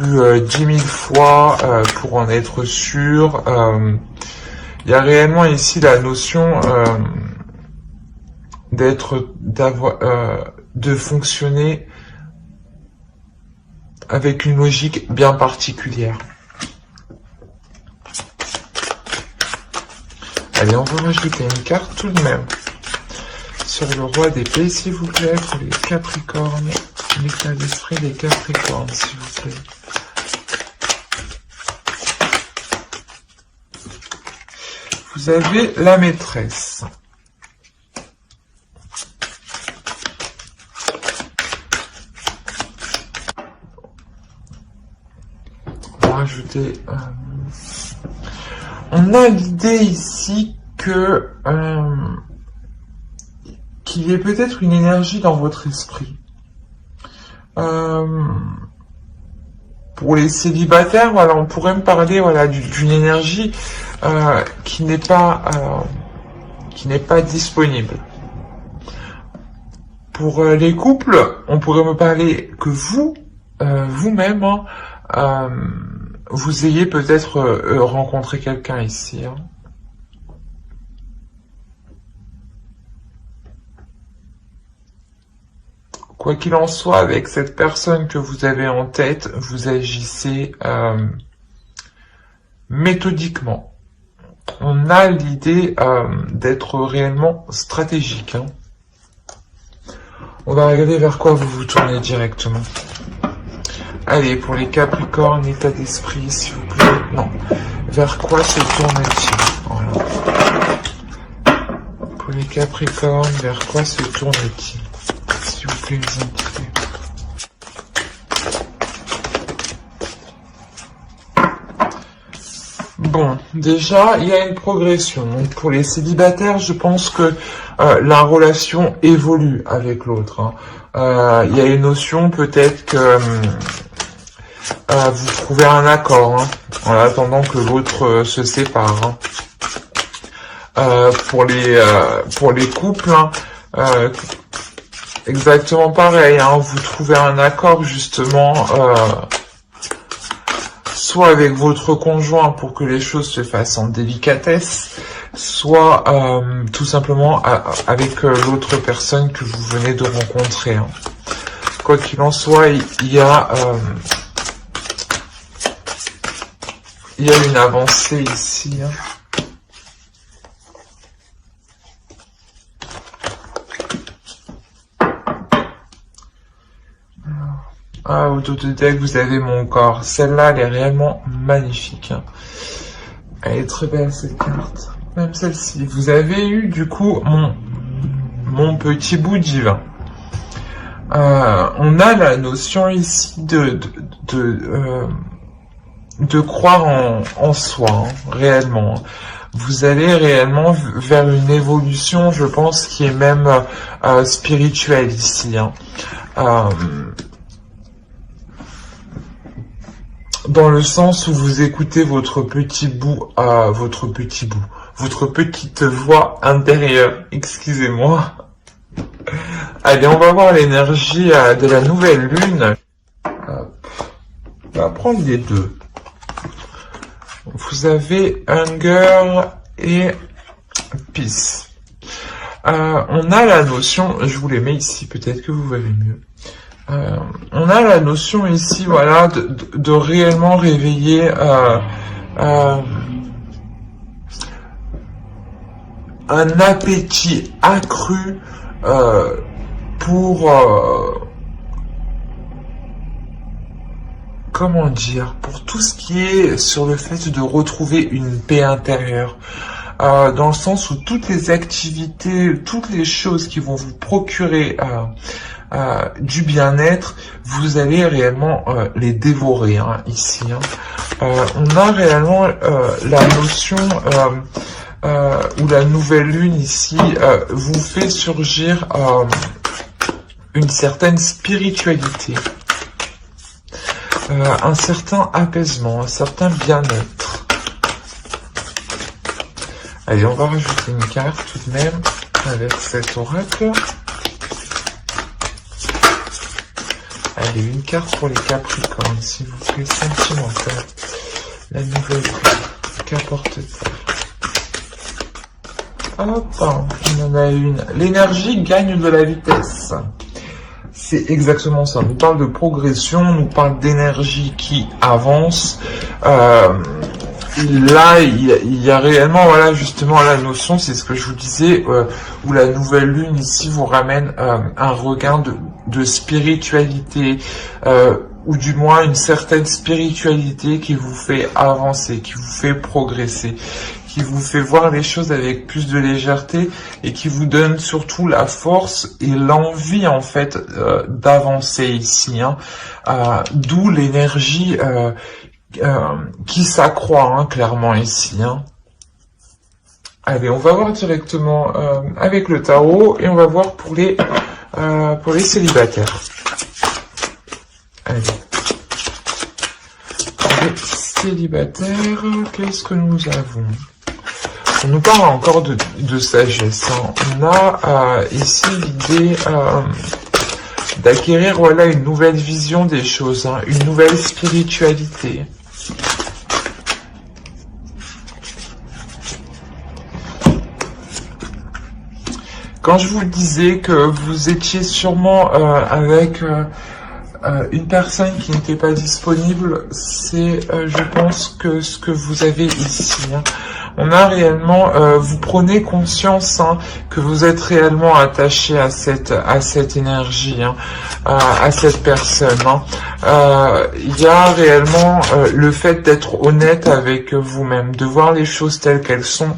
10 000 fois pour en être sûr. Il y a réellement ici la notion de fonctionner avec une logique bien particulière. Allez, on va rajouter une carte tout de même sur le roi d'épée, s'il vous plaît, pour les Capricornes. L'état d'esprit des Capricornes, s'il vous plaît. Vous avez la maîtresse. On va rajouter... on a l'idée ici que qu'il y ait peut-être une énergie dans votre esprit. Pour les célibataires, voilà, on pourrait me parler, voilà, d'une énergie qui n'est pas disponible. Pour les couples, on pourrait me parler que vous, vous-même, vous ayez peut-être rencontré quelqu'un ici. Quoi qu'il en soit, avec cette personne que vous avez en tête, vous agissez méthodiquement. On a l'idée d'être réellement stratégique. On va regarder vers quoi vous vous tournez directement. Allez, pour les Capricornes, état d'esprit, s'il vous plaît. Non. Vers quoi se tourne-t-il? Voilà. Pour les Capricornes, vers quoi se tourne-t-il? S'il vous plaît, les entités. Bon, déjà, il y a une progression. Donc, pour les célibataires, je pense que la relation évolue avec l'autre. Il y a une notion, peut-être que vous trouvez un accord en attendant que l'autre se sépare. Pour les couples, exactement pareil. Vous trouvez un accord justement, soit avec votre conjoint pour que les choses se fassent en délicatesse, soit tout simplement avec l'autre personne que vous venez de rencontrer. Quoi qu'il en soit, il y a une avancée ici. Au dos de deck, vous avez mon corps. Celle-là, elle est réellement magnifique. Elle est très belle, cette carte. Même celle-ci. Vous avez eu, du coup, mon petit bout divin. On a la notion ici de croire en soi, réellement. Vous allez réellement vers une évolution, je pense, qui est même spirituelle ici. Dans le sens où vous écoutez votre petite voix intérieure, excusez-moi. Allez, on va voir l'énergie de la nouvelle lune. On va prendre les deux. Vous avez Hunger et Peace. On a la notion, je vous les mets ici, peut-être que vous voyez mieux. On a la notion ici, voilà, de réellement réveiller un appétit accru pour comment dire, pour tout ce qui est sur le fait de retrouver une paix intérieure. Dans le sens où toutes les activités, toutes les choses qui vont vous procurer du bien-être, vous allez réellement les dévorer ici. On a réellement la notion où la nouvelle lune ici vous fait surgir une certaine spiritualité, un certain apaisement, un certain bien-être. Allez, on va rajouter une carte tout de même avec cet oracle. Allez, Allez, une carte pour les Capricornes, s'il vous plaît, sentimental. La nouvelle qu'apporte-t-elle? Hop, on en a une. L'énergie gagne de la vitesse. C'est exactement ça. On nous parle de progression, on nous parle d'énergie qui avance. Là, il y a réellement, voilà, justement, la notion, c'est ce que je vous disais, où la nouvelle lune ici vous ramène un regain de spiritualité, ou du moins une certaine spiritualité qui vous fait avancer, qui vous fait progresser, qui vous fait voir les choses avec plus de légèreté et qui vous donne surtout la force et l'envie, en fait, d'avancer ici, hein. D'où l'énergie qui s'accroît, hein, clairement ici, hein. Allez, on va voir directement avec le tarot et on va voir pour les célibataires. Allez. Les célibataires, qu'est-ce que nous avons? On nous parle encore de sagesse, hein. On a ici l'idée d'acquérir, voilà, une nouvelle vision des choses, hein, une nouvelle spiritualité. Quand je vous disais que vous étiez sûrement avec une personne qui n'était pas disponible, c'est, je pense, que ce que vous avez ici, hein. On a réellement, vous prenez conscience, hein, que vous êtes réellement attaché à cette énergie, hein, à cette personne, hein. Il y a réellement le fait d'être honnête avec vous-même, de voir les choses telles qu'elles sont,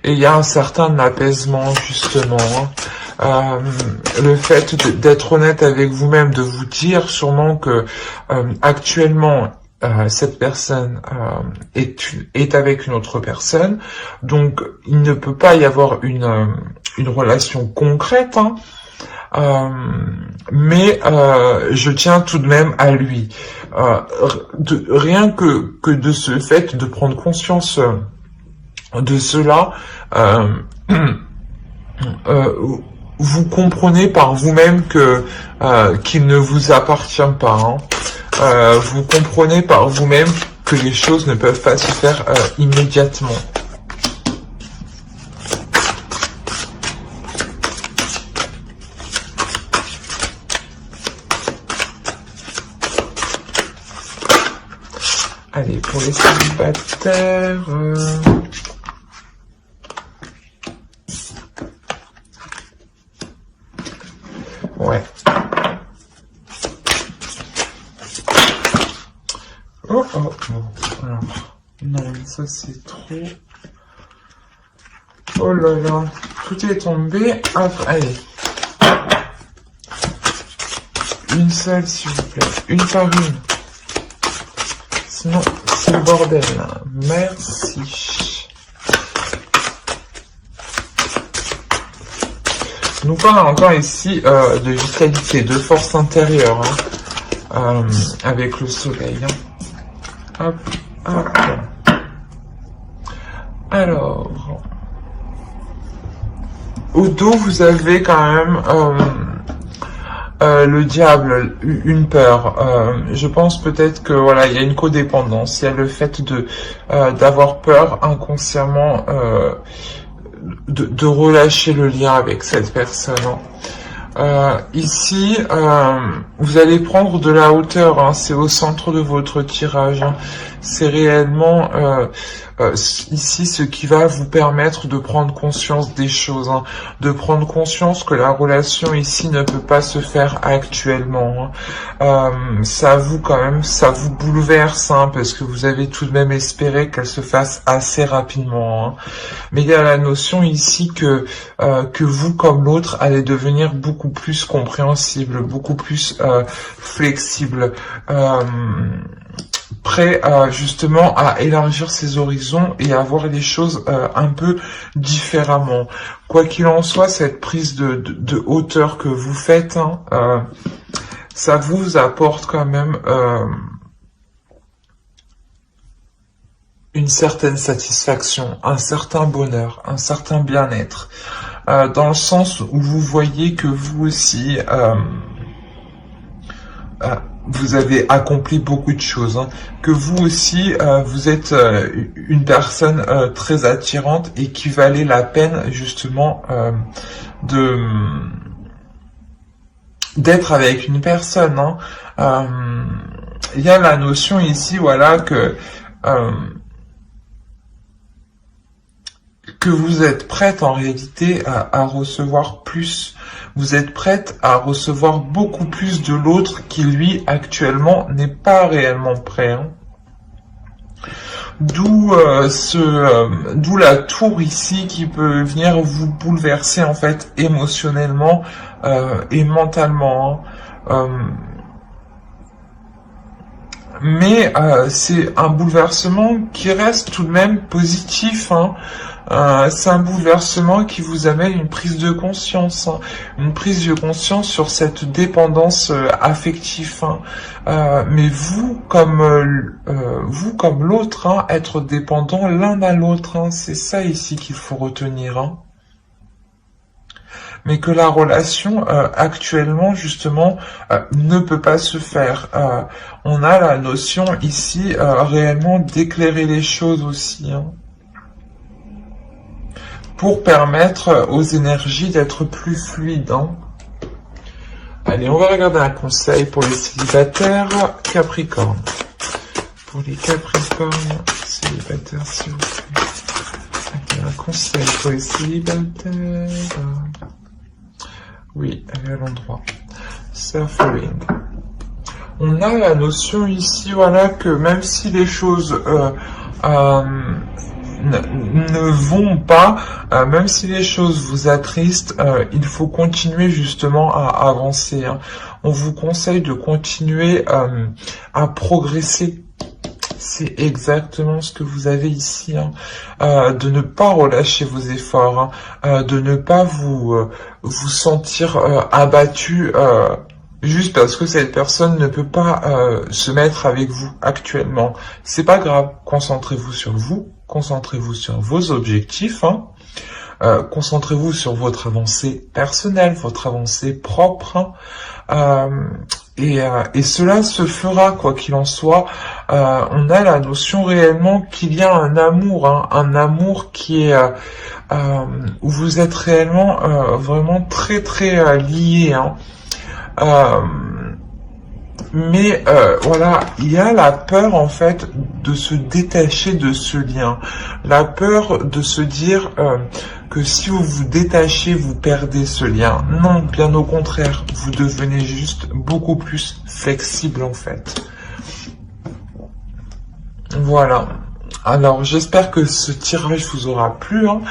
et il y a un certain apaisement, justement, hein. Le fait d'être honnête avec vous-même, de vous dire sûrement que actuellement cette personne est avec une autre personne, donc il ne peut pas y avoir une relation concrète, hein, mais je tiens tout de même à lui. Rien que de ce fait de prendre conscience de cela, vous comprenez par vous-même que qu'il ne vous appartient pas, hein. Vous comprenez par vous-même que les choses ne peuvent pas se faire immédiatement. Allez, pour les célibataires... Ouais. Oh, oh, oh. Alors, non, ça c'est trop... Oh là là, tout est tombé. Hop, allez. Une seule, s'il vous plaît. Une par une. Sinon, c'est le bordel. Merci. Nous parle encore ici de vitalité, de force intérieure, hein, avec le soleil, hein. Hop, hop. Alors, au dos, vous avez quand même le diable, une peur. Je pense peut-être que voilà, il y a une codépendance, il y a le fait d'avoir peur inconsciemment de relâcher le lien avec cette personne, hein. Ici, vous allez prendre de la hauteur, hein, c'est au centre de votre tirage, hein. C'est réellement ici ce qui va vous permettre de prendre conscience des choses, hein, de prendre conscience que la relation ici ne peut pas se faire actuellement, hein. Ça vous quand même, ça vous bouleverse, hein, parce que vous avez tout de même espéré qu'elle se fasse assez rapidement, hein. Mais il y a la notion ici que vous comme l'autre allez devenir beaucoup plus compréhensible, beaucoup plus flexible, prêt justement à élargir ses horizons et à voir les choses un peu différemment. Quoi qu'il en soit, cette prise de hauteur que vous faites, hein, ça vous apporte quand même une certaine satisfaction, un certain bonheur, un certain bien-être, dans le sens où vous voyez que vous aussi, vous avez accompli beaucoup de choses, hein, que vous aussi, vous êtes une personne très attirante et qui valait la peine justement d'être avec une personne. Hein. Il y a la notion ici, voilà, que vous êtes prête en réalité à recevoir plus. Vous êtes prête à recevoir beaucoup plus de l'autre qui, lui, actuellement, n'est pas réellement prêt. Hein. D'où la tour ici qui peut venir vous bouleverser, en fait, émotionnellement et mentalement. Hein. Mais c'est un bouleversement qui reste tout de même positif. Hein. C'est un bouleversement qui vous amène une prise de conscience, hein, une prise de conscience sur cette dépendance affective. Hein. Mais vous comme l'autre, hein, être dépendant l'un à l'autre, hein, c'est ça ici qu'il faut retenir. Hein. Mais que la relation actuellement justement ne peut pas se faire. On a la notion ici réellement d'éclairer les choses aussi. Hein. Pour permettre aux énergies d'être plus fluides. Hein. Allez, on va regarder un conseil pour les célibataires Capricorne. Pour les Capricornes célibataires, s'il vous plaît. Allez, un conseil pour les célibataires. Oui, elle est à l'endroit. Suffering. On a la notion ici, voilà, que même si les choses ne vont pas, même si les choses vous attristent, il faut continuer justement à avancer. Hein. On vous conseille de continuer à progresser. C'est exactement ce que vous avez ici. Hein. De ne pas relâcher vos efforts, hein. De ne pas vous sentir abattu juste parce que cette personne ne peut pas se mettre avec vous actuellement. C'est pas grave, concentrez-vous sur vous. Concentrez-vous sur vos objectifs, hein. Concentrez-vous sur votre avancée personnelle, votre avancée propre, hein. Et cela se fera, quoi qu'il en soit. On a la notion réellement qu'il y a un amour, hein, un amour qui est où vous êtes réellement vraiment très très liés. Hein. Mais voilà, il y a la peur en fait de se détacher de ce lien, la peur de se dire que si vous vous détachez, vous perdez ce lien. Non, bien au contraire, vous devenez juste beaucoup plus flexible en fait. Voilà. Alors j'espère que ce tirage vous aura plu. Hein.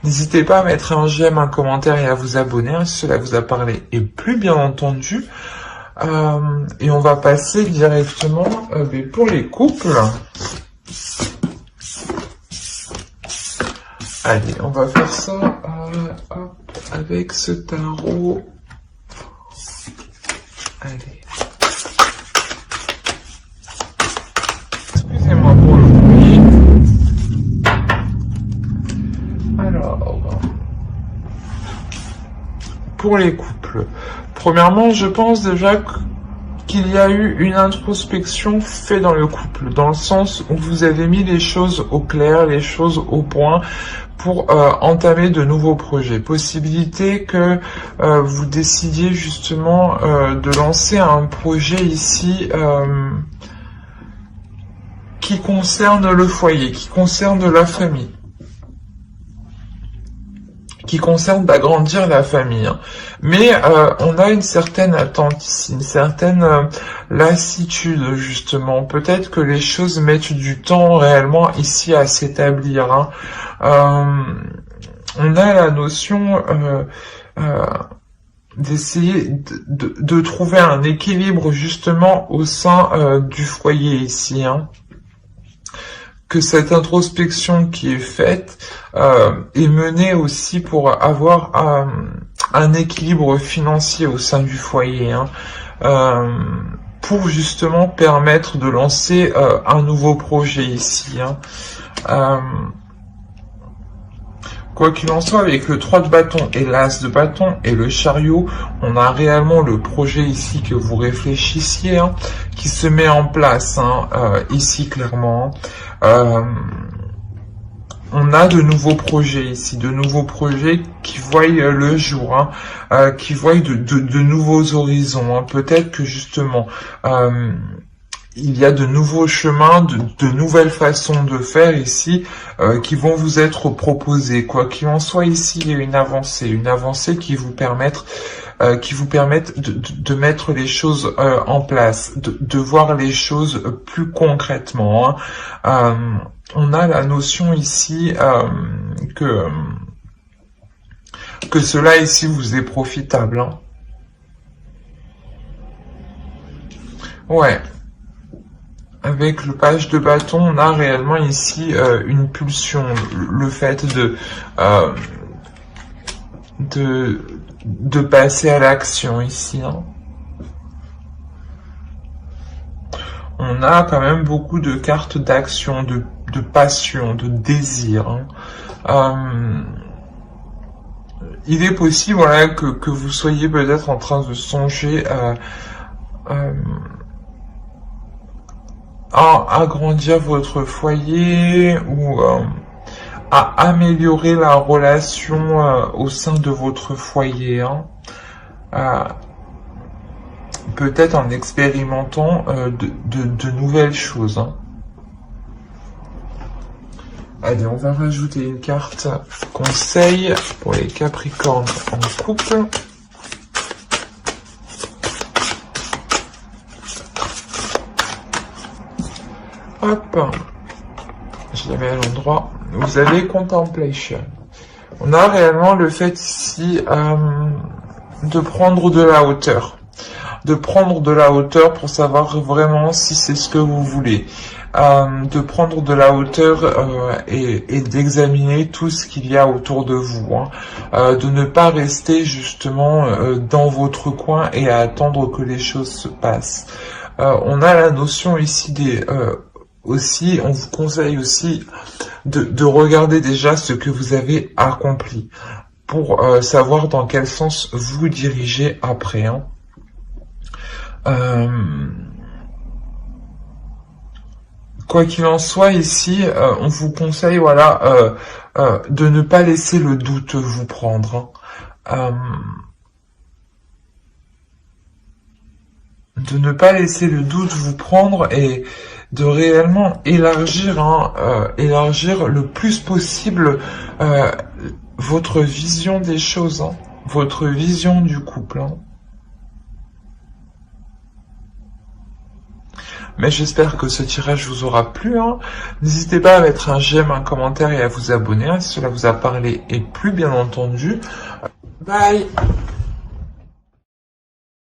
N'hésitez pas à mettre un j'aime, un commentaire et à vous abonner hein, si cela vous a parlé. Et plus bien entendu. Et on va passer directement pour les couples. Allez, on va faire ça hop, avec ce tarot. Allez. Excusez-moi pour le bruit. Alors, pour les couples. Premièrement, je pense déjà qu'il y a eu une introspection faite dans le couple, dans le sens où vous avez mis les choses au clair, les choses au point pour entamer de nouveaux projets. Possibilité que vous décidiez justement de lancer un projet ici qui concerne le foyer, qui concerne la famille, qui concerne d'agrandir la famille. Mais on a une certaine attente ici, une certaine lassitude justement. Peut-être que les choses mettent du temps réellement ici à s'établir. Hein. On a la notion d'essayer de trouver un équilibre justement au sein du foyer ici. Hein. Que cette introspection qui est faite est menée aussi pour avoir un équilibre financier au sein du foyer, hein, pour justement permettre de lancer un nouveau projet ici. Hein. Quoi qu'il en soit, avec le 3 de bâton et l'As de bâton et le chariot, on a réellement le projet ici que vous réfléchissiez, hein, qui se met en place, hein, ici clairement. On a de nouveaux projets ici, de nouveaux projets qui voient le jour, hein, qui voient de nouveaux horizons. Hein. Peut-être que justement, il y a de nouveaux chemins, de nouvelles façons de faire ici qui vont vous être proposées. Quoi qu'il en soit, ici, il y a une avancée qui vous permettent de mettre les choses en place, de voir les choses plus concrètement. Hein. On a la notion ici que cela ici vous est profitable. Hein. Ouais. Avec le page de bâton, on a réellement ici une pulsion, le fait de passer à l'action ici. Hein. On a quand même beaucoup de cartes d'action, de passion, de désir. Hein. Il est possible, voilà, que vous soyez peut-être en train de songer à agrandir votre foyer ou à améliorer la relation au sein de votre foyer. Hein. Peut-être en expérimentant de nouvelles choses. Hein. Allez, on va rajouter une carte conseil pour les Capricornes en couple. Hop, je la mets à l'endroit. Vous avez Contemplation. On a réellement le fait ici de prendre de la hauteur. De prendre de la hauteur pour savoir vraiment si c'est ce que vous voulez. De prendre de la hauteur et d'examiner tout ce qu'il y a autour de vous. Hein. De ne pas rester justement dans votre coin et à attendre que les choses se passent. On a la notion ici aussi, on vous conseille aussi de regarder déjà ce que vous avez accompli pour savoir dans quel sens vous dirigez après. Hein. Quoi qu'il en soit, ici, on vous conseille, voilà, de ne pas laisser le doute vous prendre. Hein. De ne pas laisser le doute vous prendre et de réellement élargir, hein, élargir le plus possible votre vision des choses, hein, votre vision du couple. Hein. Mais j'espère que ce tirage vous aura plu. Hein. N'hésitez pas à mettre un j'aime, un commentaire et à vous abonner hein, si cela vous a parlé et plu, bien entendu. Bye!